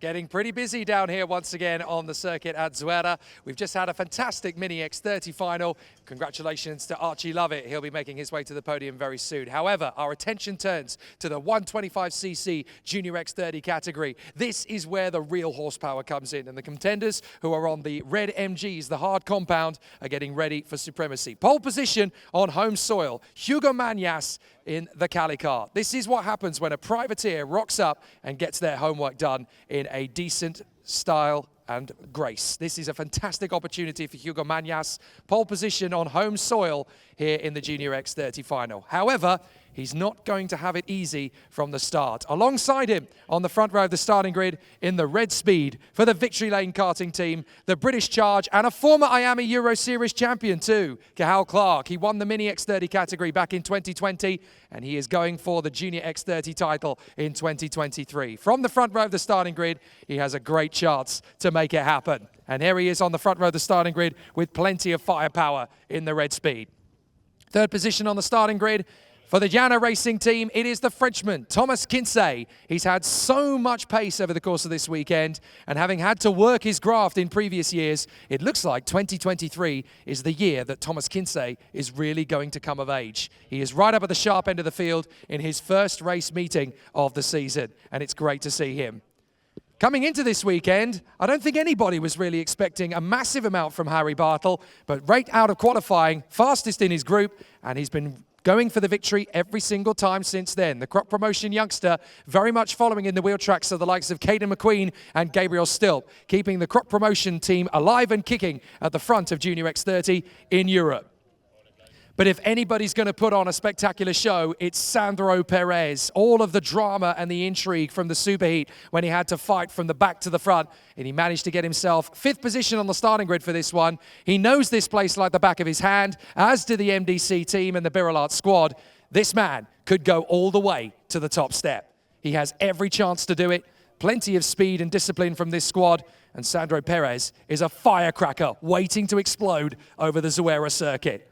Getting pretty busy down here once again on the circuit at Zuera. We've just had a fantastic Mini X30 final. Congratulations to Archie Lovett. He'll be making his way to the podium very soon. However, our attention turns to the 125cc Junior X30 category. This is where the real horsepower comes in, and the contenders who are on the red MGs, the hard compound, are getting ready for supremacy. Pole position on home soil, Hugo Manas in the Cathal Clark. This is what happens when a privateer rocks up and gets their homework done in a decent style and grace. This is a fantastic opportunity for Hugo Manas. Pole position on home soil here in the Junior X30 final. However, he's not going to have it easy from the start. Alongside him on the front row of the starting grid in the red speed for the VictoryLane Karting team, the British Charge, and a former Miami Euro Series champion too, Cathal Clark. He won the Mini X30 category back in 2020, and he is going for the Junior X30 title in 2023. From the front row of the starting grid, he has a great chance to make it happen. And here he is on the front row of the starting grid with plenty of firepower in the red speed. Third position on the starting grid for the Jana Racing team, it is the Frenchman, Thomas Quince. He's had so much pace over the course of this weekend, and having had to work his graft in previous years, it looks like 2023 is the year that Thomas Quince is really going to come of age. He is right up at the sharp end of the field in his first race meeting of the season, and it's great to see him. Coming into this weekend, I don't think anybody was really expecting a massive amount from Harry Bartle, but right out of qualifying, fastest in his group, and he's been going for the victory every single time since then. The Croc Promotion youngster very much following in the wheel tracks of the likes of Caden McQueen and Gabriel Stilp, keeping the Croc Promotion team alive and kicking at the front of Junior X30 in Europe. But if anybody's going to put on a spectacular show, it's Sandro Perez. All of the drama and the intrigue from the superheat when he had to fight from the back to the front, and he managed to get himself fifth position on the starting grid for this one. He knows this place like the back of his hand, as do the MDC team and the BirelArt squad. This man could go all the way to the top step. He has every chance to do it. Plenty of speed and discipline from this squad, and Sandro Perez is a firecracker waiting to explode over the Zuera circuit.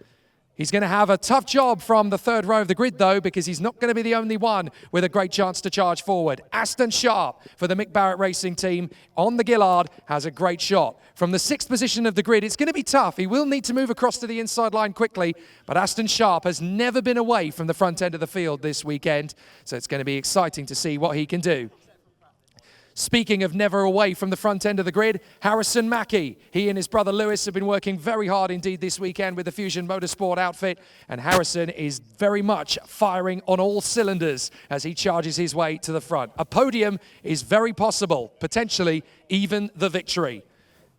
He's going to have a tough job from the third row of the grid, though, because he's not going to be the only one with a great chance to charge forward. Aston Sharp for the Mick Barett Racing team on the Gillard has a great shot. From the sixth position of the grid, it's going to be tough. He will need to move across to the inside line quickly, but Aston Sharp has never been away from the front end of the field this weekend, so it's going to be exciting to see what he can do. Speaking of never away from the front end of the grid, Harrison Mackie. He and his brother Lewis have been working very hard indeed this weekend with the Fusion Motorsport outfit, and Harrison is very much firing on all cylinders as he charges his way to the front. A podium is very possible, potentially even the victory.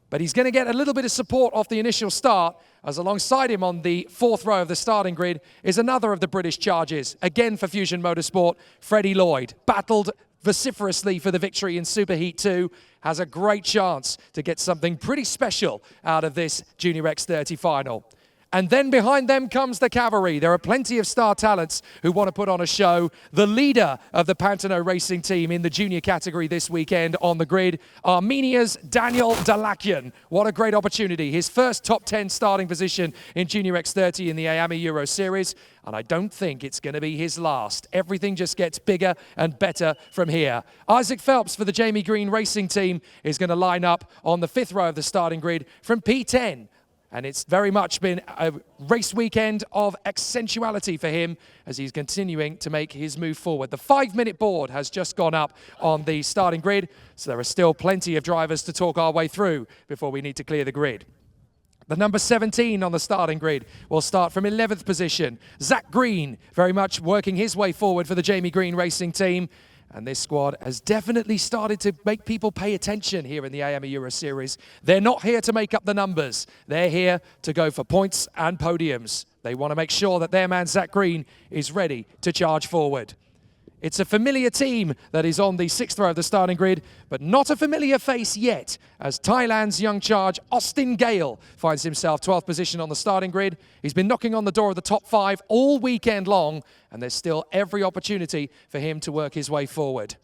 But he's going to get a little bit of support off the initial start, as alongside him on the fourth row of the starting grid is another of the British charges, again for Fusion Motorsport, Freddie Lloyd. Battled vociferously for the victory in Superheat 2, has a great chance to get something pretty special out of this Junior X30 final. And then behind them comes the cavalry. There are plenty of star talents who want to put on a show. The leader of the Pantano Racing team in the junior category this weekend on the grid, Armenia's Daniel Dalakian. What a great opportunity. His first top 10 starting position in Junior X30 in the Miami Euro Series. And I don't think it's going to be his last. Everything just gets bigger and better from here. Isaac Phelps for the Jamie Green Racing team is going to line up on the fifth row of the starting grid from P10. And it's very much been a race weekend of accentuality for him as he's continuing to make his move forward. The 5-minute board has just gone up on the starting grid, so there are still plenty of drivers to talk our way through before we need to clear the grid. The number 17 on the starting grid will start from 11th position. Zach Green, very much working his way forward for the Jamie Green Racing team. And this squad has definitely started to make people pay attention here in the Miami Euro Series. They're not here to make up the numbers. They're here to go for points and podiums. They want to make sure that their man, Zach Green, is ready to charge forward. It's a familiar team that is on the sixth row of the starting grid, but not a familiar face yet, as Thailand's young charge, Austin Gale, finds himself 12th position on the starting grid. He's been knocking on the door of the top 5 all weekend long, and there's still every opportunity for him to work his way forward.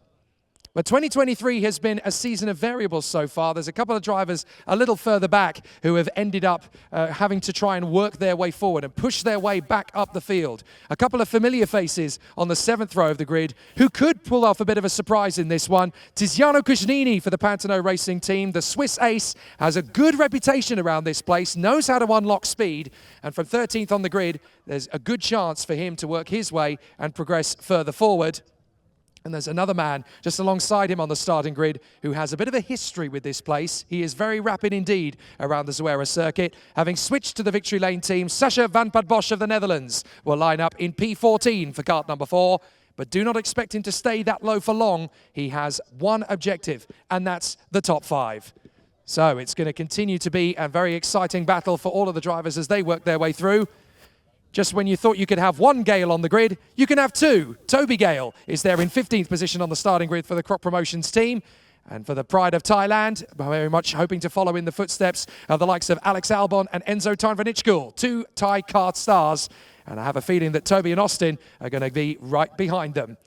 But 2023 has been a season of variables so far. There's a couple of drivers a little further back who have ended up having to try and work their way forward and push their way back up the field. A couple of familiar faces on the 7th row of the grid who could pull off a bit of a surprise in this one. Tiziano Cugnini for the Jana Racing team. The Swiss ace has a good reputation around this place, knows how to unlock speed, and from 13th on the grid, there's a good chance for him to work his way and progress further forward. And there's another man just alongside him on the starting grid who has a bit of a history with this place. He is very rapid indeed around the Zuera circuit. Having switched to the VictoryLane team, Sacha van Bosch of the Netherlands will line up in P14 for kart number 4. But do not expect him to stay that low for long. He has one objective, and that's the top 5. So it's going to continue to be a very exciting battle for all of the drivers as they work their way through. Just when you thought you could have one Gale on the grid, you can have two. Toby Gale is there in 15th position on the starting grid for the Croc Promotions team. And for the pride of Thailand, very much hoping to follow in the footsteps of the likes of Alex Albon and Enzo Tainvanitschkul, 2 Thai kart stars. And I have a feeling that Toby and Austin are going to be right behind them.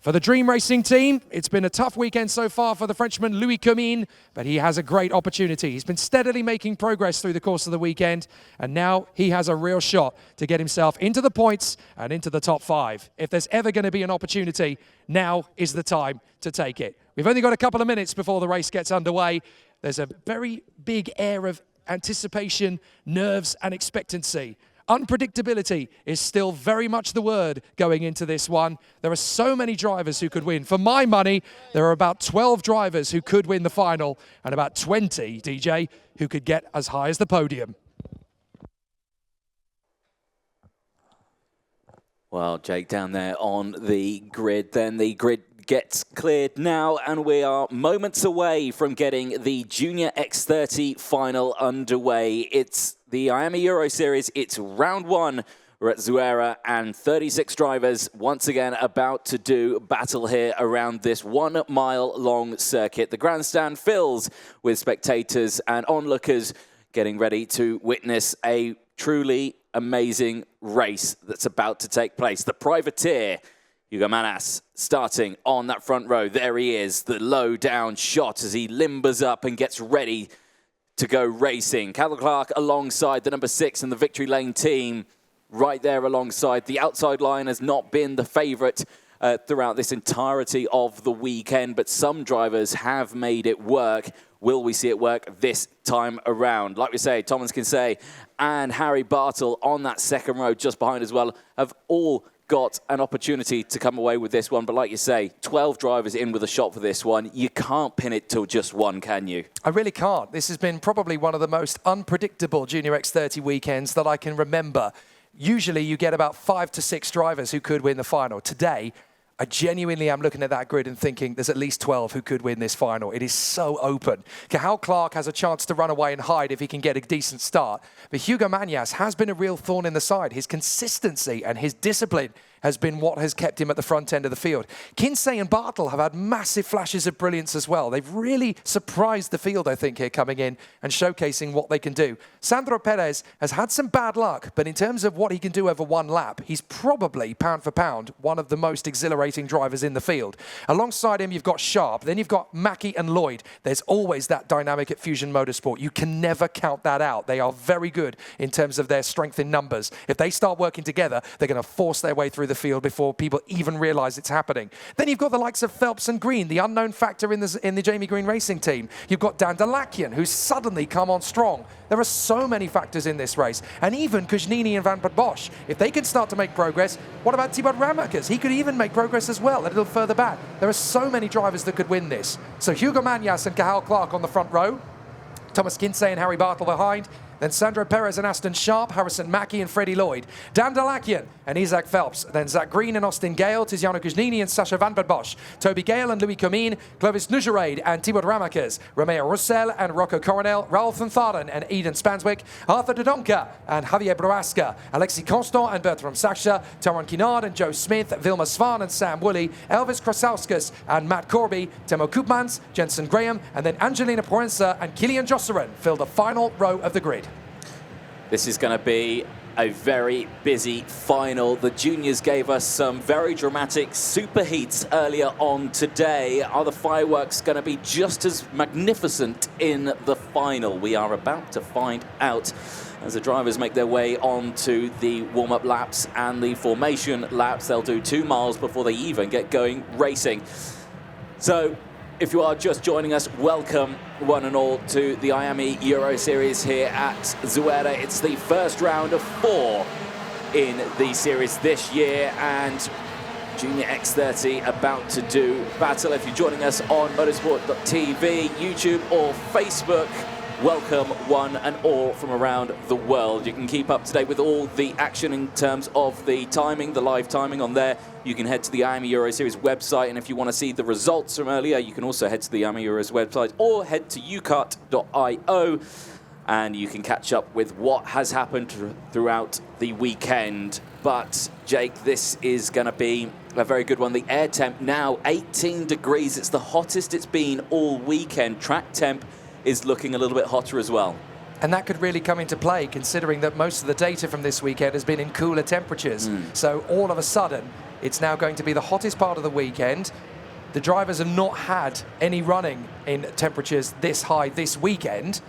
For the Dream Racing team, it's been a tough weekend so far for the Frenchman Louis Comines, but he has a great opportunity. He's been steadily making progress through the course of the weekend, and now he has a real shot to get himself into the points and into the top 5. If there's ever going to be an opportunity, now is the time to take it. We've only got a couple of minutes before the race gets underway. There's a very big air of anticipation, nerves, and expectancy. Unpredictability is still very much the word going into this one. There are so many drivers who could win. For my money, there are about 12 drivers who could win the final and about 20, DJ, who could get as high as the podium. Well, Jake, down there on the grid, then the grid gets cleared now, and we are moments away from getting the Junior X30 final underway. It's the Miami Euro Series. It's round 1. We're at Zuera, and 36 drivers once again about to do battle here around this 1 mile long circuit. The grandstand fills with spectators and onlookers getting ready to witness a truly amazing race that's about to take place. The privateer, Hugo Manas, starting on that front row. There he is, the low down shot as he limbers up and gets ready to go racing. Cathal Clark alongside the number 6 in the VictoryLane team, right there alongside. The outside line has not been the favourite throughout this entirety of the weekend, but some drivers have made it work. Will we see it work this time around? Like we say, Thomas Kinsey and Harry Bartle on that second row just behind as well have all got an opportunity to come away with this one. But like you say, 12 drivers in with a shot for this one. You can't pin it to just one, can you? I really can't. This has been probably one of the most unpredictable Junior X30 weekends that I can remember. Usually you get about 5 to 6 drivers who could win the final. Today, I genuinely am looking at that grid and thinking there's at least 12 who could win this final. It is so open. Cathal Clark has a chance to run away and hide if he can get a decent start. But Hugo Manas has been a real thorn in the side. His consistency and his discipline has been what has kept him at the front end of the field. Kinsey and Bartle have had massive flashes of brilliance as well. They've really surprised the field, I think, here coming in and showcasing what they can do. Sandro Perez has had some bad luck, but in terms of what he can do over one lap, he's probably, pound for pound, one of the most exhilarating drivers in the field. Alongside him, you've got Sharp, then you've got Mackie and Lloyd. There's always that dynamic at Fusion Motorsport. You can never count that out. They are very good in terms of their strength in numbers. If they start working together, they're going to force their way through the field before people even realize it's happening. Then you've got the likes of Phelps and Green, the unknown factor in the Jamie Green Racing team. You've got Dan Dalakian, who's suddenly come on strong. There are so many factors in this race. And even Cugnini and Van Bosch, if they can start to make progress, what about Thibaut Ramakers? He could even make progress as well, a little further back. There are so many drivers that could win this. So Hugo Manas and Cathal Clark on the front row, Thomas Kinsey and Harry Bartle behind, then Sandro Perez and Aston Sharp, Harrison Mackie and Freddie Lloyd, Dan Dalakian and Isaac Phelps, then Zach Green and Austin Gale, Tiziano Cugnini and Sacha van Bosch, Toby Gale and Louis Comines, Clovis Nujerade and Thibaut Ramakers, Romeo Roussel and Rocco Coronel, Raoul van Tharen and Eden Spanswick, Arthur de Donker and Javier Broasca, Alexis Constant and Bertram Sacha, Taron Kinard and Joe Smith, Vilma Svan and Sam Woolley, Elvis Krasauskas and Matt Corby, Timo Koopmans, Jensen Graham, and then Angelina Proenza and Kilian Josserin fill the final row of the grid. This is going to be a very busy final. The juniors gave us some very dramatic superheats earlier on today. Are the fireworks going to be just as magnificent in the final? We are about to find out as the drivers make their way on to the warm-up laps and the formation laps. They'll do 2 miles before they even get going racing. So if you are just joining us, welcome one and all to the Miami Euro Series here at Zuera. It's the first round of 4 in the series this year, and Junior X30 about to do battle. If you're joining us on Motorsport.tv, YouTube or Facebook, welcome one and all from around the world. You can keep up to date with all the action in terms of the timing, the live timing on there. You can head to the Miami Euro Series website, and if you want to see the results from earlier, you can also head to the Miami Euros website or head to ukart.io, and you can catch up with what has happened throughout the weekend. But Jake, this is going to be a very good one. The air temp now 18 degrees. It's the hottest it's been all weekend. Track temp is looking a little bit hotter as well. And that could really come into play, considering that most of the data from this weekend has been in cooler temperatures. So all of a sudden, it's now going to be the hottest part of the weekend. The drivers have not had any running in temperatures this high this weekend.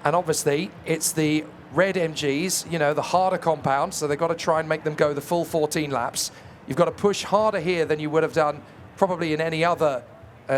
And obviously, it's the red MGs, you know, the harder compound, so they've got to try and make them go the full 14 laps. You've got to push harder here than you would have done probably in any other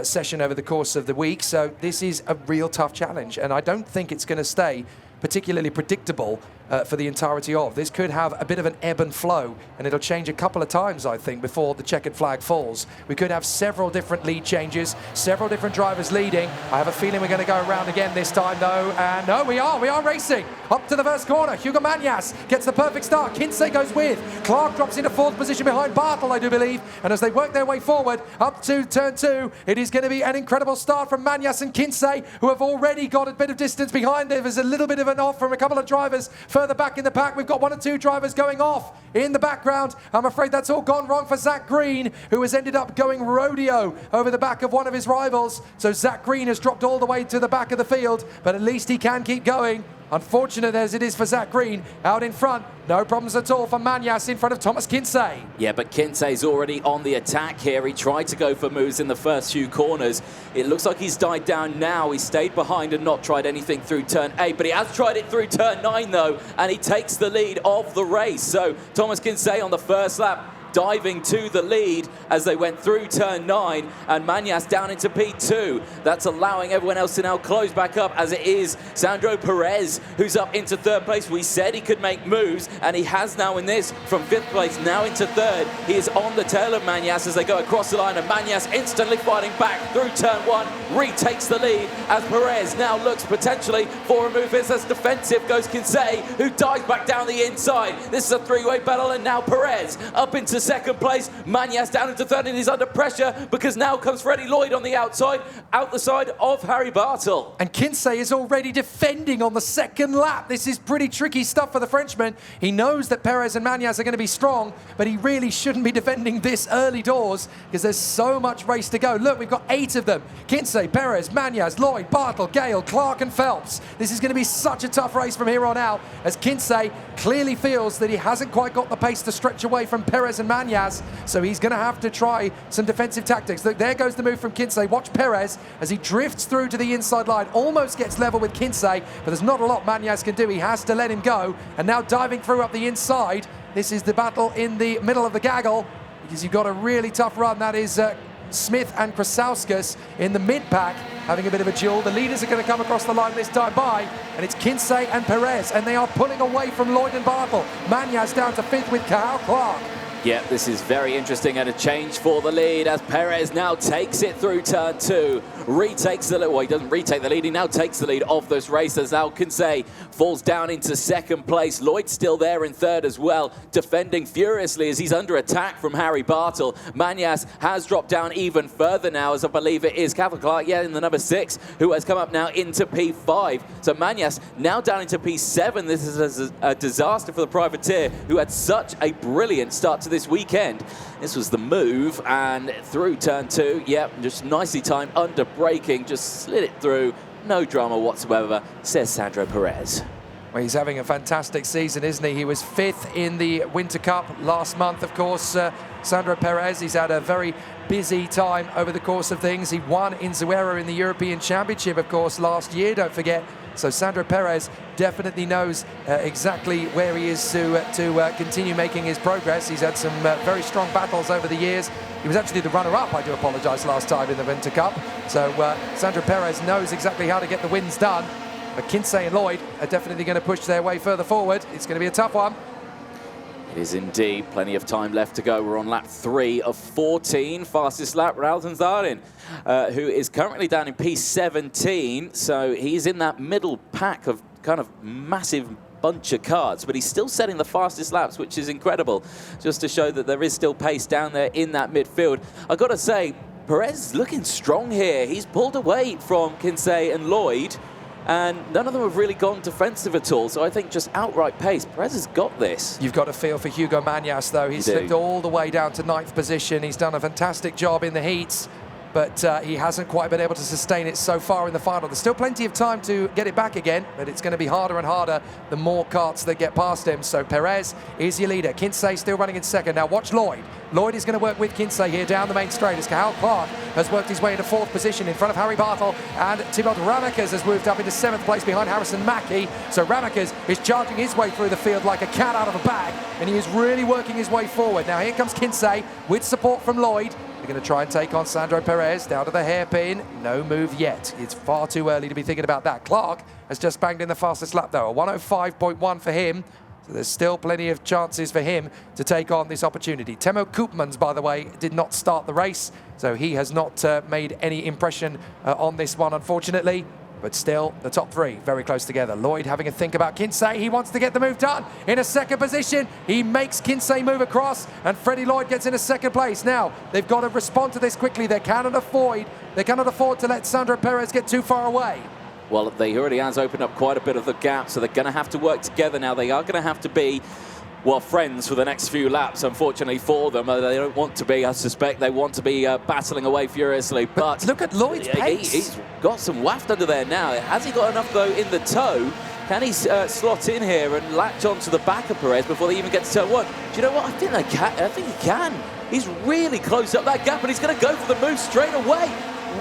session over the course of the week. So this is a real tough challenge, and I don't think it's going to stay particularly predictable for the entirety of. This could have a bit of an ebb and flow, and it'll change a couple of times, I think, before the checkered flag falls. We could have several different lead changes, several different drivers leading. I have a feeling we're going to go around again this time, though, and no, we are racing up to the first corner. Hugo Manas gets the perfect start. Quince goes with. Clark drops into 4th position behind Bartle, I do believe, and as they work their way forward up to turn 2, it is going to be an incredible start from Manas and Quince, who have already got a bit of distance behind them. There's a little bit of an off from a couple of drivers further back in the pack. We've got 1 or 2 drivers going off in the background. I'm afraid that's all gone wrong for Zach Green, who has ended up going rodeo over the back of one of his rivals. So Zach Green has dropped all the way to the back of the field, but at least he can keep going. Unfortunate as it is for Zach Green, out in front, no problems at all for Manas in front of Thomas Quince. Yeah, but Quince's already on the attack here. He tried to go for moves in the first few corners. It looks like he's died down now. He stayed behind and not tried anything through turn 8, but he has tried it through turn 9 though, and he takes the lead of the race. So Thomas Quince on the first lap, diving to the lead as they went through turn 9, and Manas down into P2. That's allowing everyone else to now close back up, as it is Sandro Perez who's up into 3rd place. We said he could make moves, and he has now in this, from 5th place now into 3rd. He is on the tail of Manas as they go across the line, and Manas instantly fighting back through turn 1, retakes the lead as Perez now looks potentially for a move. It's as defensive goes Quince, who dives back down the inside. This is a 3-way battle, and now Perez up into 2nd place. Manas down into 3rd, and he's under pressure because now comes Freddie Lloyd on the outside, out the side of Harry Bartle. And Quince is already defending on the 2nd lap. This is pretty tricky stuff for the Frenchman. He knows that Perez and Manas are going to be strong, but he really shouldn't be defending this early doors because there's so much race to go. Look, we've got 8 of them. Quince, Perez, Manas, Lloyd, Bartle, Gale, Clark and Phelps. This is going to be such a tough race from here on out, as Quince clearly feels that he hasn't quite got the pace to stretch away from Perez and Manas, so he's going to have to try some defensive tactics. Look, there goes the move from Quince. Watch Perez as he drifts through to the inside line, almost gets level with Quince, but there's not a lot Manas can do. He has to let him go, and now diving through up the inside. This is the battle in the middle of the gaggle, because you've got a really tough run. That is Smith and Krasauskas in the mid-pack having a bit of a duel. The leaders are going to come across the line this time by, and it's Quince and Perez, and they are pulling away from Lloyd and Bartle. Manas down to 5th with Cathal Clark. Yeah, this is very interesting, and a change for the lead as Perez now takes it through turn 2, retakes the lead. Well, he doesn't retake the lead, he now takes the lead of those racers. Now Quince falls down into 2nd place. Lloyd's still there in 3rd as well, defending furiously as he's under attack from Harry Bartle. Manas has dropped down even further now, as I believe it is Cathal Clark, in the number 6, who has come up now into P5. So Manas now down into P7. This is a disaster for the privateer, who had such a brilliant start to this weekend. This was the move, and through turn 2, just nicely timed under braking, just slid it through, no drama whatsoever, says Sandro Perez. Well, he's having a fantastic season, isn't he? He was 5th in the Winter Cup last month, of course. Sandro Perez, he's had a very busy time over the course of things. He won in Zuera in the European Championship, of course, last year, don't forget. So Sandro Perez definitely knows exactly where he is to continue making his progress. He's had some very strong battles over the years. He was actually the runner-up, I do apologise, last time in the Winter Cup. So Sandro Perez knows exactly how to get the wins done. But Quince and Lloyd are definitely going to push their way further forward. It's going to be a tough one. It is indeed. Plenty of time left to go. We're on lap 3 of 14. Fastest lap, Raulton Zardin, who is currently down in P17. So he's in that middle pack of kind of massive bunch of karts, but he's still setting the fastest laps, which is incredible, just to show that there is still pace down there in that midfield. I've got to say, Perez is looking strong here. He's pulled away from Quince and Lloyd, and none of them have really gone defensive at all. So I think just outright pace, Perez has got this. You've got a feel for Hugo Manas, though. He's slipped all the way down to 9th position. He's done a fantastic job in the heats, but he hasn't quite been able to sustain it so far in the final. There's still plenty of time to get it back again, but it's going to be harder and harder the more karts that get past him. So Perez is your leader. Quince still running in second. Now watch Lloyd. Lloyd is going to work with Quince here down the main straight as Cathal Clark has worked his way into 4th position in front of Harry Bartle, and Thibaut Ramekes has moved up into 7th place behind Harrison Mackie. So Ramekes is charging his way through the field like a cat out of a bag, and he is really working his way forward. Now here comes Quince with support from Lloyd. They're going to try and take on Sandro Perez down to the hairpin. No move yet. It's far too early to be thinking about that. Clark has just banged in the fastest lap, though, a 105.1 for him. So there's still plenty of chances for him to take on this opportunity. Timo Koopmans, by the way, did not start the race, so he has not made any impression on this one, unfortunately. But still, the top 3 very close together. Lloyd having a think about Quince. He wants to get the move done. In a second position, he makes Quince move across, and Freddie Lloyd gets in a second place. Now, they've got to respond to this quickly. They cannot afford to let Sandro Perez get too far away. Well, they already has opened up quite a bit of the gap, so they're going to have to work together now. They are going to have to be, well, friends for the next few laps, unfortunately for them. They don't want to be, I suspect. They want to be battling away furiously. But look at Lloyd's pace. He's got some waft under there now. Has he got enough, though, in the toe? Can he slot in here and latch onto the back of Perez before they even get to turn 1? Do you know what? I think he can. He's really closed up that gap, and he's going to go for the move straight away.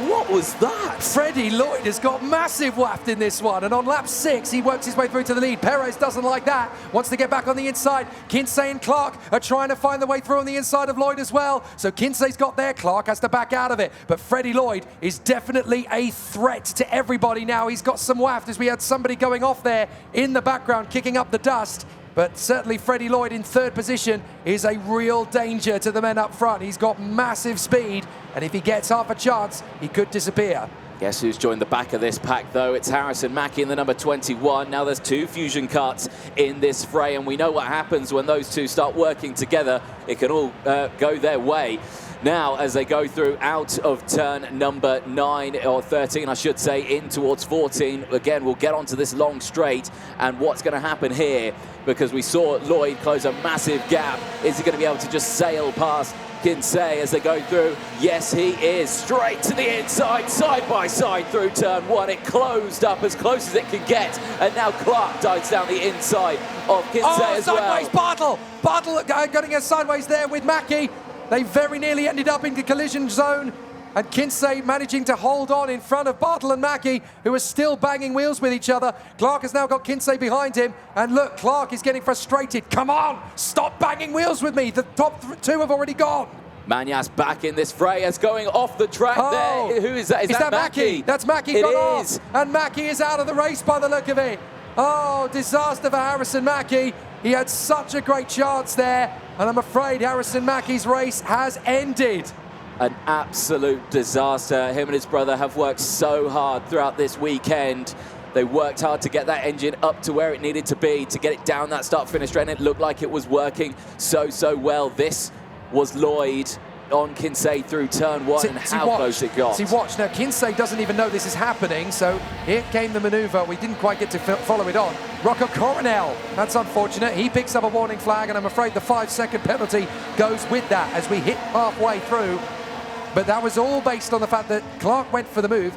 What was that? Freddie Lloyd has got massive waft in this one, and on lap 6 he works his way through to the lead. Perez doesn't like that, wants to get back on the inside. Quince and Clark are trying to find the way through on the inside of Lloyd as well. So Quince's got there, Clark has to back out of it. But Freddie Lloyd is definitely a threat to everybody now. He's got some waft as we had somebody going off there in the background, kicking up the dust. But certainly Freddie Lloyd in 3rd position is a real danger to the men up front. He's got massive speed, and if he gets half a chance, he could disappear. Guess who's joined the back of this pack, though? It's Harrison Mackie in the number 21. Now there's 2 fusion karts in this fray, and we know what happens when those 2 start working together. It can all go their way. Now, as they go through out of turn number 9, or 13, I should say, in towards 14, again, we'll get onto this long straight and what's going to happen here, because we saw Lloyd close a massive gap. Is he going to be able to just sail past Quince as they go through? Yes, he is. Straight to the inside, side by side through turn 1. It closed up as close as it could get, and now Clark dives down the inside of Quince as sideways, well. Bartle getting us sideways there with Mackie. They very nearly ended up in the collision zone, and Quince managing to hold on in front of Bartle and Mackie, who are still banging wheels with each other. Clark has now got Quince behind him, and look, Clark is getting frustrated. Come on, stop banging wheels with me. The top 2 have already gone. Manas back in this fray as going off the track there. Who is that? Is that Mackie? That's Mackie. It gone is. Off, and Mackie is out of the race by the look of it. Oh, disaster for Harrison Mackie. He had such a great chance there, and I'm afraid Harrison Mackie's race has ended. An absolute disaster. Him and his brother have worked so hard throughout this weekend. They worked hard to get that engine up to where it needed to be, to get it down that start-finish straight, and it looked like it was working so well. This was Lloyd on Quince through turn 1, and how close it got. See, watch. Now, Quince doesn't even know this is happening, so here came the manoeuvre. We didn't quite get to follow it on. Rocco Coronel, that's unfortunate. He picks up a warning flag, and I'm afraid the 5-second penalty goes with that as we hit halfway through. But that was all based on the fact that Clark went for the move,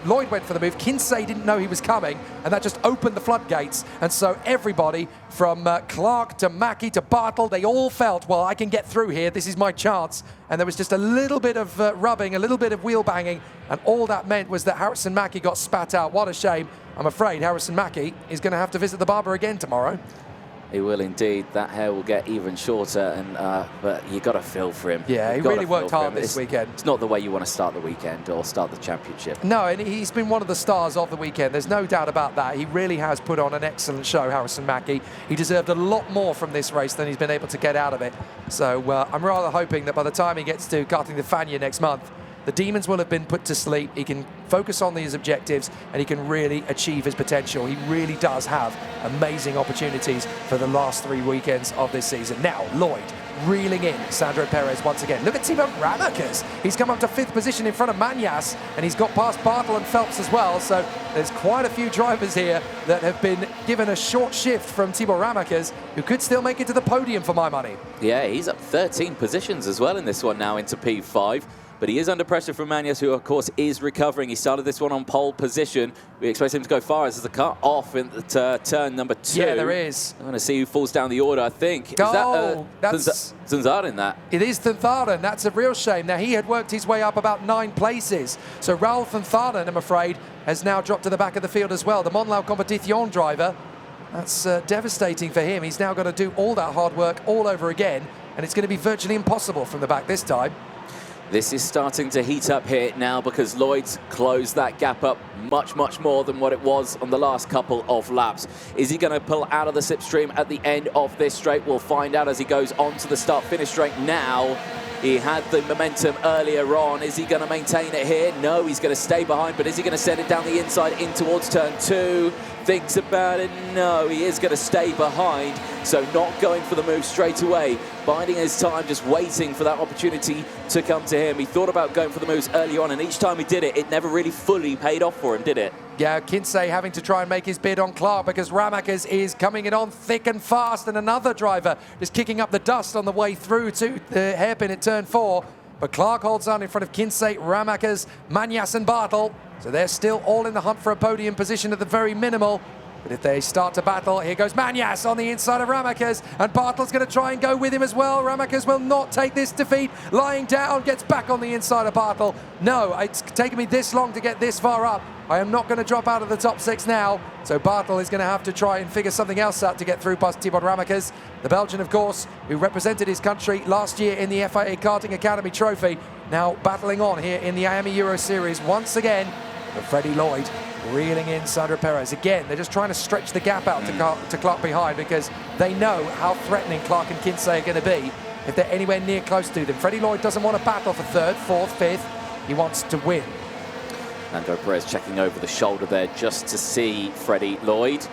Lloyd went for the move. Quince didn't know he was coming, and that just opened the floodgates. And so everybody from Clark to Mackie to Bartle, they all felt, well, I can get through here. This is my chance. And there was just a little bit of rubbing, a little bit of wheel banging, and all that meant was that Harrison Mackie got spat out. What a shame. I'm afraid Harrison Mackie is going to have to visit the barber again tomorrow. He will indeed. That hair will get even shorter, and but you got to feel for him. Yeah, he really worked hard this weekend. It's not the way you want to start the weekend or start the championship. No, and he's been one of the stars of the weekend. There's no doubt about that. He really has put on an excellent show, Harrison Mackie. He deserved a lot more from this race than he's been able to get out of it. So I'm rather hoping that by the time he gets to Karting the Fania next month, the demons will have been put to sleep. He can focus on his objectives and he can really achieve his potential. He really does have amazing opportunities for the last 3 weekends of this season. Now, Lloyd reeling in Sandro Perez once again. Look at Timo Ramakas. He's come up to 5th position in front of Manas, and he's got past Bartle and Phelps as well. So there's quite a few drivers here that have been given a short shift from Timo Ramakas, who could still make it to the podium for my money. Yeah, he's up 13 positions as well in this one now into P5. But he is under pressure from Manas, who, of course, is recovering. He started this one on pole position. We expect him to go far as the cut off in turn number 2. Yeah, there is. I'm going to see who falls down the order, I think. Oh, that's Zanzaren, that. It is Thuntharen. That's a real shame. Now, he had worked his way up about 9 places. So Raul Thuntharen, I'm afraid, has now dropped to the back of the field as well. The Monlau Competition driver. That's devastating for him. He's now got to do all that hard work all over again, and it's going to be virtually impossible from the back this time. This is starting to heat up here now because Lloyd's closed that gap up much, much more than what it was on the last couple of laps. Is he going to pull out of the slipstream at the end of this straight? We'll find out as he goes on to the start-finish straight now. He had the momentum earlier on. Is he going to maintain it here? No, he's going to stay behind, but is he going to send it down the inside in towards turn 2? Thinks about it. No, he is going to stay behind. So not going for the move straight away. Biding his time, just waiting for that opportunity to come to him. He thought about going for the moves early on, and each time he did it, it never really fully paid off for him, did it? Yeah, Quince having to try and make his bid on Clark because Ramakas is coming in on thick and fast, and another driver is kicking up the dust on the way through to the hairpin at turn 4. But Clark holds on in front of Quince, Ramakas, Manas and Bartle. So they're still all in the hunt for a podium position at the very minimal. But if they start to battle, here goes Manas on the inside of Ramakas, and Bartle's going to try and go with him as well. Ramakas will not take this defeat. Lying down, gets back on the inside of Bartle. No, it's taken me this long to get this far up. I am not going to drop out of the top 6 now. So Bartle is going to have to try and figure something else out to get through past Thibaut Ramakas. The Belgian, of course, who represented his country last year in the FIA Karting Academy Trophy, now battling on here in the Miami Euro Series once again. But Freddie Lloyd reeling in Sandro Perez. Again, they're just trying to stretch the gap out to Clark behind because they know how threatening Clark and Quince are going to be if they're anywhere near close to them. Freddie Lloyd doesn't want to battle for 3rd, 4th, 5th. He wants to win. Sandro Perez checking over the shoulder there just to see Freddie Lloyd.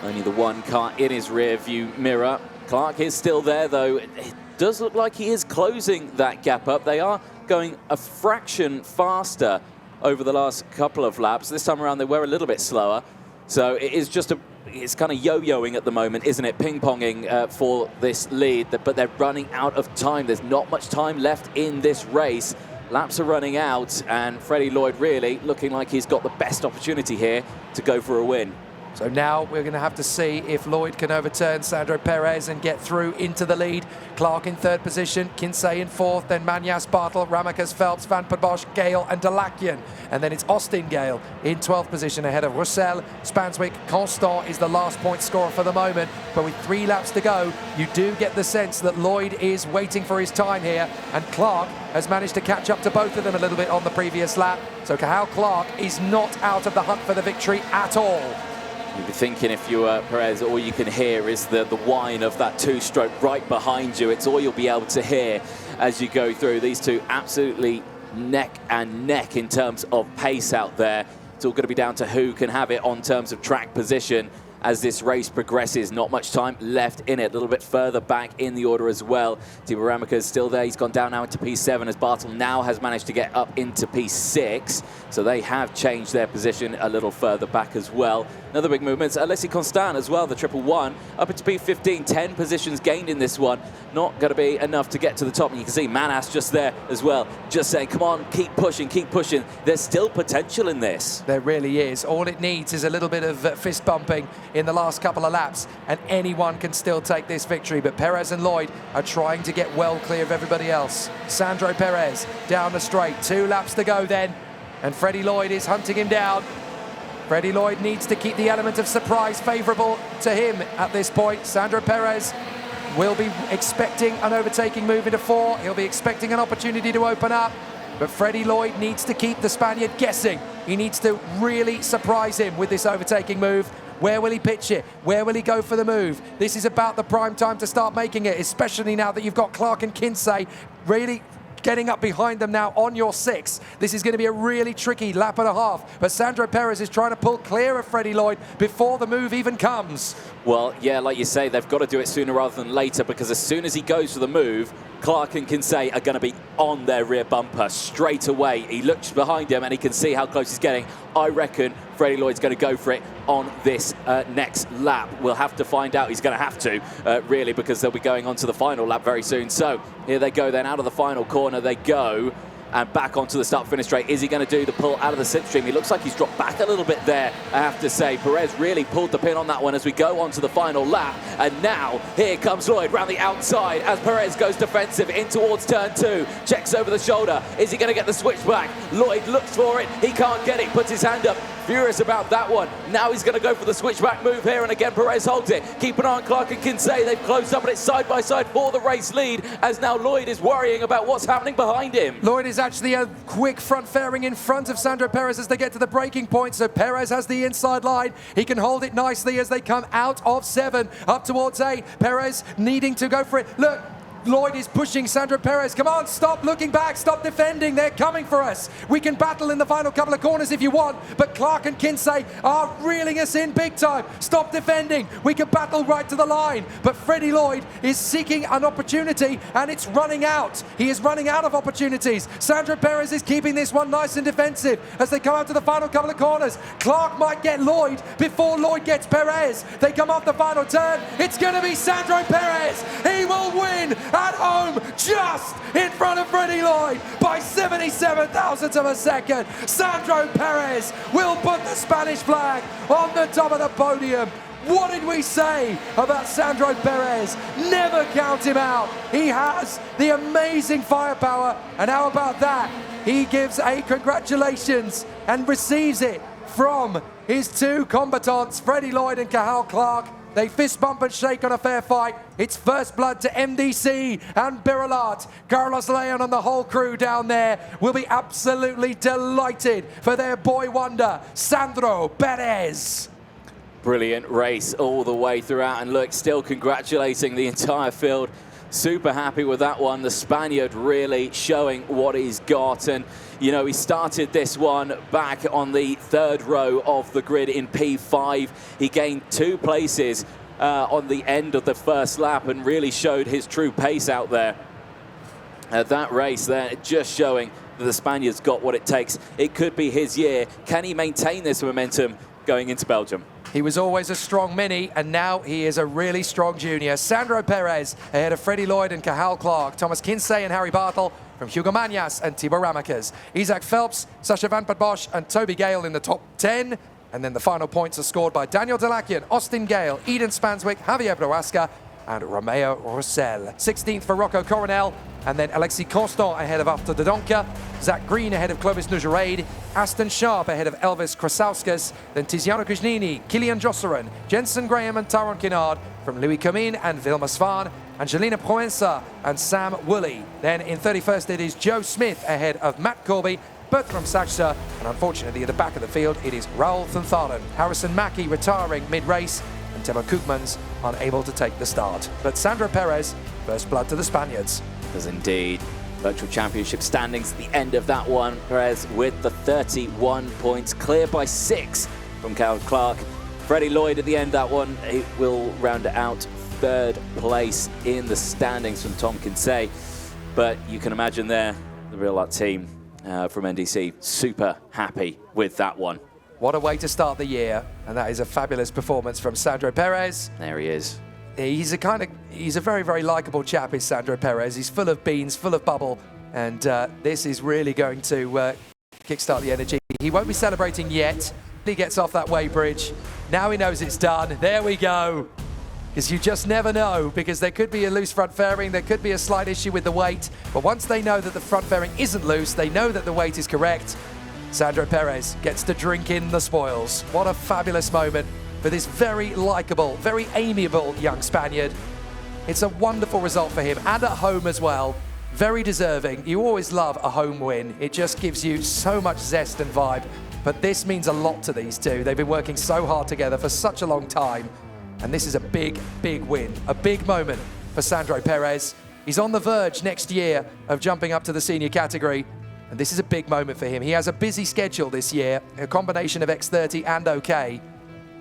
Only the one car in his rear view mirror. Clark is still there, though. It does look like he is closing that gap up. They are going a fraction faster over the last couple of laps. This time around, they were a little bit slower. So it is just it's kind of yo-yoing at the moment, isn't it? Ping-ponging for this lead, but they're running out of time. There's not much time left in this race. Laps are running out, and Freddie Lloyd really looking like he's got the best opportunity here to go for a win. So now we're going to have to see if Lloyd can overturn Sandro Perez and get through into the lead. Clark in 3rd position, Quince in 4th, then Manas, Bartle, Ramakas, Phelps, Van Bosch, Gale and Delakian. And then it's Austin Gale in 12th position ahead of Roussel. Spanswick, Constant is the last point scorer for the moment. But with 3 laps to go, you do get the sense that Lloyd is waiting for his time here. And Clark has managed to catch up to both of them a little bit on the previous lap. So Cathal Clark is not out of the hunt for the victory at all. You'd be thinking if you were Perez, all you can hear is the whine of that 2-stroke right behind you. It's all you'll be able to hear as you go through. These two absolutely neck and neck in terms of pace out there. It's all going to be down to who can have it on terms of track position as this race progresses. Not much time left in it. A little bit further back in the order as well. Timo Ramakas is still there. He's gone down now into P7 as Bartle now has managed to get up into P6. So they have changed their position a little further back as well. Another big movement. Alessi Constant as well, the 111, up into P15, 10 positions gained in this one. Not going to be enough to get to the top. And you can see Manas just there as well, just saying, come on, keep pushing, keep pushing. There's still potential in this. There really is. All it needs is a little bit of fist bumping in the last couple of laps, and anyone can still take this victory. But Perez and Lloyd are trying to get well clear of everybody else. Sandro Perez down the straight. 2 laps to go then, and Freddie Lloyd is hunting him down. Freddie Lloyd needs to keep the element of surprise favourable to him at this point. Sandro Perez will be expecting an overtaking move into 4. He'll be expecting an opportunity to open up. But Freddie Lloyd needs to keep the Spaniard guessing. He needs to really surprise him with this overtaking move. Where will he pitch it? Where will he go for the move? This is about the prime time to start making it, especially now that you've got Clark and Quince really getting up behind them now on your 6. This is going to be a really tricky lap and a half. But Sandro Perez is trying to pull clear of Freddie Lloyd before the move even comes. Well, yeah, like you say, they've got to do it sooner rather than later, because as soon as he goes for the move, Clark and Quince are going to be on their rear bumper straight away. He looks behind him and he can see how close he's getting. I reckon Freddie Lloyd's going to go for it on this next lap. We'll have to find out. He's going to have to, really, because they'll be going on to the final lap very soon. So here they go then, out of the final corner they go. And back onto the start-finish straight. Is he going to do the pull out of the slipstream? He looks like he's dropped back a little bit there, I have to say. Perez really pulled the pin on that one as we go on to the final lap. And now, here comes Lloyd round the outside as Perez goes defensive in towards turn 2. Checks over the shoulder. Is he going to get the switchback? Lloyd looks for it. He can't get it. Puts his hand up. Furious about that one. Now he's going to go for the switchback move here, and again Perez holds it. Keep an eye on Clark and Quince. They've closed up, and it's side by side for the race lead, as now Lloyd is worrying about what's happening behind him. Lloyd is actually a quick front fairing in front of Sandro Perez as they get to the braking point, so Perez has the inside line. He can hold it nicely as they come out of 7 up towards 8. Perez needing to go for it. Look, Lloyd is pushing Sandro Perez. Come on, stop looking back, stop defending. They're coming for us. We can battle in the final couple of corners if you want, but Clark and Quince are reeling us in big time. Stop defending. We can battle right to the line, but Freddie Lloyd is seeking an opportunity, and it's running out. He is running out of opportunities. Sandro Perez is keeping this one nice and defensive as they come out to the final couple of corners. Clark might get Lloyd before Lloyd gets Perez. They come off the final turn. It's going to be Sandro Perez. He will win at home, just in front of Freddie Lloyd by 77 thousandths of a second. Sandro Perez will put the Spanish flag on the top of the podium. What did we say about Sandro Perez? Never count him out. He has the amazing firepower, and how about that? He gives a congratulations and receives it from his 2 combatants, Freddie Lloyd and Cathal Clark. They fist bump and shake on a fair fight. It's first blood to MDC and BirelArt. Carlos Leon and the whole crew down there will be absolutely delighted for their boy wonder, Sandro Perez. Brilliant race all the way throughout, and look, still congratulating the entire field. Super happy with that one. The Spaniard really showing what he's got, and you know, he started this one back on the 3rd row of the grid in P5. He gained 2 places on the end of the first lap and really showed his true pace out there. That race there, just showing that the Spaniard's got what it takes. It could be his year. Can he maintain this momentum going into Belgium? He was always a strong mini, and now he is a really strong junior. Sandro Perez ahead of Freddie Lloyd and Cathal Clark, Thomas Quince and Harry Bartle from Hugo Manas and Thibaut Ramacas. Isaac Phelps, Sacha Van Bosch and Toby Gale in the top 10. And then the final points are scored by Daniel Delakian, Austin Gale, Eden Spanswick, Javier Prohaska and Romeo Roussel. 16th for Rocco Coronel, and then Alexis Constant ahead of Arthur de Donker, Zach Green ahead of Clovis Nougerade, Aston Sharp ahead of Elvis Krasauskas, then Tiziano Kuznini, Kilian Josserin, Jensen Graham and Tyron Kinnard from Louis Comines and Vilma Svan, Angelina Proenza and Sam Woolley. Then in 31st it is Joe Smith ahead of Matt Corby, both from Saxa, and unfortunately at the back of the field it is Raoul Thunthalen. Harrison Mackie retiring mid-race, and Timo Koopmans unable to take the start. But Sandro Perez, first blood to the Spaniards. Does indeed. Virtual Championship standings at the end of that one. Perez with the 31 points, clear by 6 from Cathal Clark. Freddie Lloyd at the end of that one, he will round it out 3rd place in the standings from Tom Quince. But you can imagine there, the BirelArt team from NDC, super happy with that one. What a way to start the year, and that is a fabulous performance from Sandro Perez. There he is. He's a very, very likable chap, is Sandro Perez. He's full of beans, full of bubble, and this is really going to kickstart the energy. He won't be celebrating yet. He gets off that weighbridge. Now he knows it's done. There we go. Because you just never know, because there could be a loose front fairing, there could be a slight issue with the weight, but once they know that the front fairing isn't loose, they know that the weight is correct, Sandro Perez gets to drink in the spoils. What a fabulous moment for this very likeable, very amiable young Spaniard. It's a wonderful result for him, and at home as well. Very deserving. You always love a home win. It just gives you so much zest and vibe, but this means a lot to these two. They've been working so hard together for such a long time. And this is a big, big win, a big moment for Sandro Perez. He's on the verge next year of jumping up to the senior category, and this is a big moment for him. He has a busy schedule this year, a combination of X30 and OK,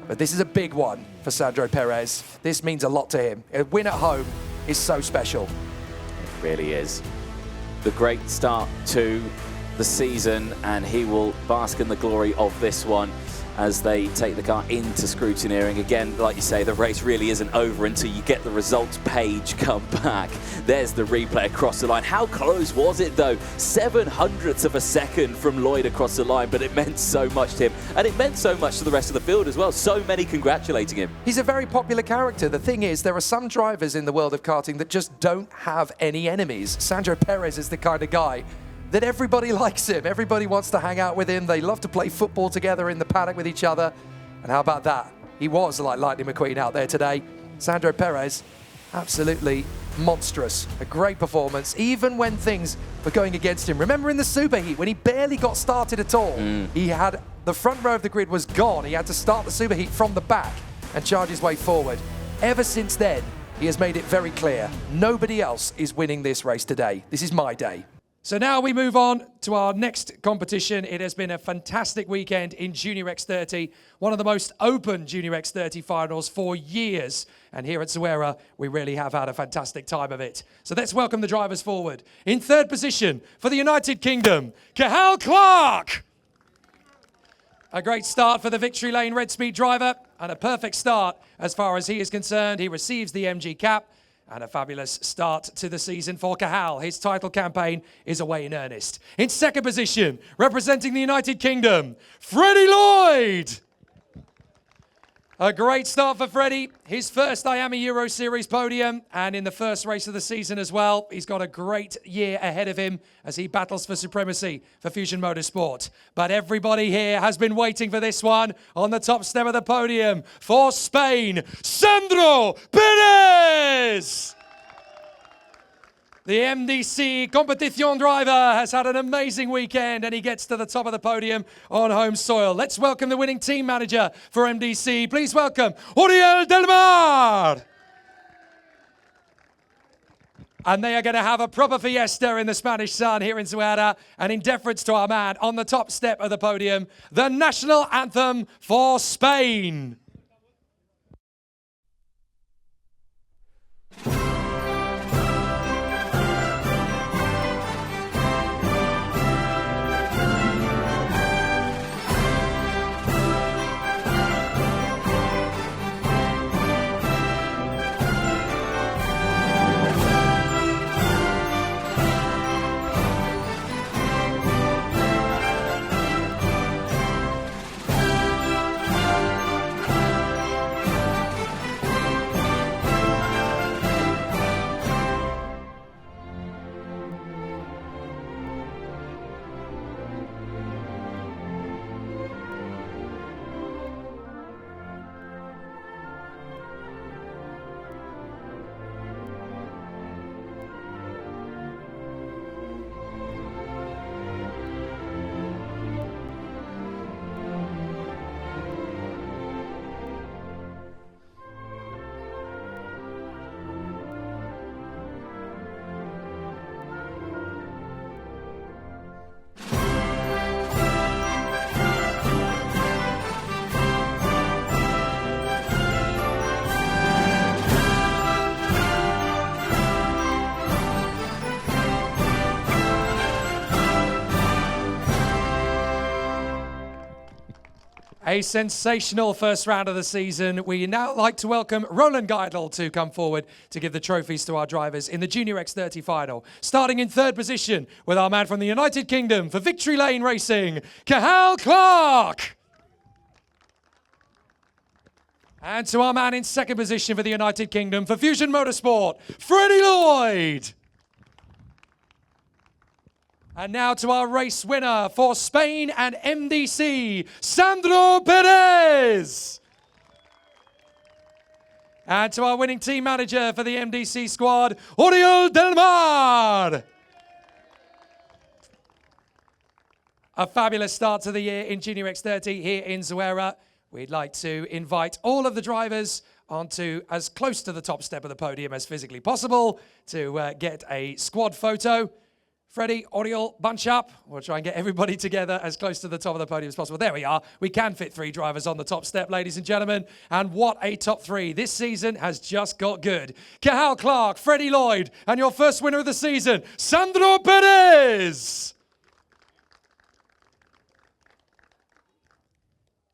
but this is a big one for Sandro Perez. This means a lot to him. A win at home is so special. It really is. The great start to the season, and he will bask in the glory of this one as they take the car into scrutineering. Again, like you say, the race really isn't over until you get the results page come back. There's the replay across the line. How close was it though? 0.07 of a second from Lloyd across the line, but it meant so much to him. And it meant so much to the rest of the field as well. So many congratulating him. He's a very popular character. The thing is, there are some drivers in the world of karting that just don't have any enemies. Sandro Perez is the kind of guy that everybody likes him. Everybody wants to hang out with him. They love to play football together in the paddock with each other. And how about that? He was like Lightning McQueen out there today. Sandro Perez, absolutely monstrous. A great performance, even when things were going against him. Remember in the superheat, when he barely got started at all, he had the front row of the grid was gone. He had to start the superheat from the back and charge his way forward. Ever since then, he has made it very clear, nobody else is winning this race today. This is my day. So now we move on to our next competition. It has been a fantastic weekend in Junior X30, one of the most open Junior X30 finals for years. And here at Zuera, we really have had a fantastic time of it. So let's welcome the drivers forward. In third position for the United Kingdom, Cathal Clark. A great start for the VictoryLane Red Speed driver, and a perfect start as far as he is concerned. He receives the MG cap. And a fabulous start to the season for Cathal. His title campaign is away in earnest. In second position, representing the United Kingdom, Freddie Lloyd. A great start for Freddie. His first Miami Euro Series podium, and in the first race of the season as well. He's got a great year ahead of him as he battles for supremacy for Fusion Motorsport. But everybody here has been waiting for this one. On the top step of the podium for Spain, Sandro Perez. The MDC Competition driver has had an amazing weekend, and he gets to the top of the podium on home soil. Let's welcome the winning team manager for MDC. Please welcome Uriel Del Mar. And they are going to have a proper fiesta in the Spanish sun here in Zuera. And in deference to our man on the top step of the podium, the national anthem for Spain. A sensational first round of the season. We now like to welcome Roland Geidel to come forward to give the trophies to our drivers in the Junior X30 final. Starting in third position with our man from the United Kingdom for VictoryLane Racing, Cathal Clark. And to our man in second position for the United Kingdom for Fusion Motorsport, Freddie Lloyd. And now to our race winner for Spain and MDC, Sandro Perez. And to our winning team manager for the MDC squad, Oriol Del Mar. A fabulous start to the year in Junior X30 here in Zuera. We'd like to invite all of the drivers onto as close to the top step of the podium as physically possible to get a squad photo. Freddie, Oriol, bunch up. We'll try and get everybody together as close to the top of the podium as possible. There we are. We can fit 3 drivers on the top step, ladies and gentlemen. And what a top 3. This season has just got good. Cathal Clark, Freddie Lloyd, and your first winner of the season, Sandro Perez.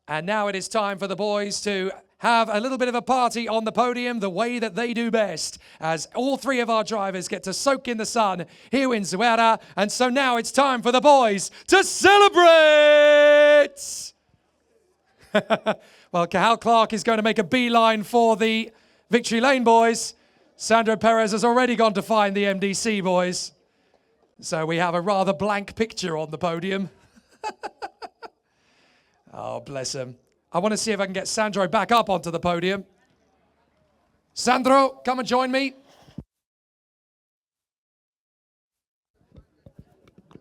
And now it is time for the boys to have a little bit of a party on the podium the way that they do best, as all 3 of our drivers get to soak in the sun here in Zuera. And so now it's time for the boys to celebrate! Well, Cathal Clark is going to make a beeline for the VictoryLane boys. Sandro Perez has already gone to find the MDC boys. So we have a rather blank picture on the podium. Oh, bless him. I want to see if I can get Sandro back up onto the podium. Sandro, come and join me.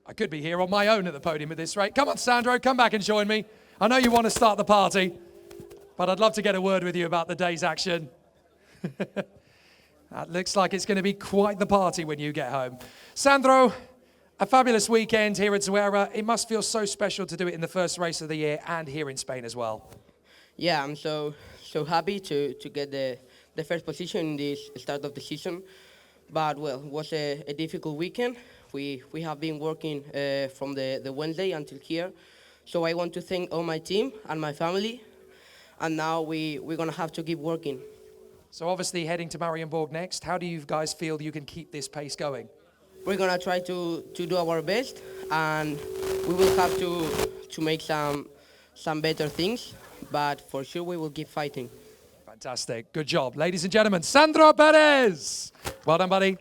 I could be here on my own at the podium at this rate. Come on, Sandro, come back and join me. I know you want to start the party, but I'd love to get a word with you about the day's action. That looks like it's going to be quite the party when you get home. Sandro, a fabulous weekend here at Zuera. It must feel so special to do it in the first race of the year and here in Spain as well. Yeah, I'm so happy to get the first position in this start of the season. But, well, it was a difficult weekend. We have been working from the Wednesday until here. So I want to thank all my team and my family. And now we're going to have to keep working. So obviously heading to Marienborg next. How do you guys feel you can keep this pace going? We're going to try to do our best, and we will have to make some better things, but for sure we will keep fighting. Fantastic. Good job. Ladies and gentlemen, Sandro Perez. Well done, buddy.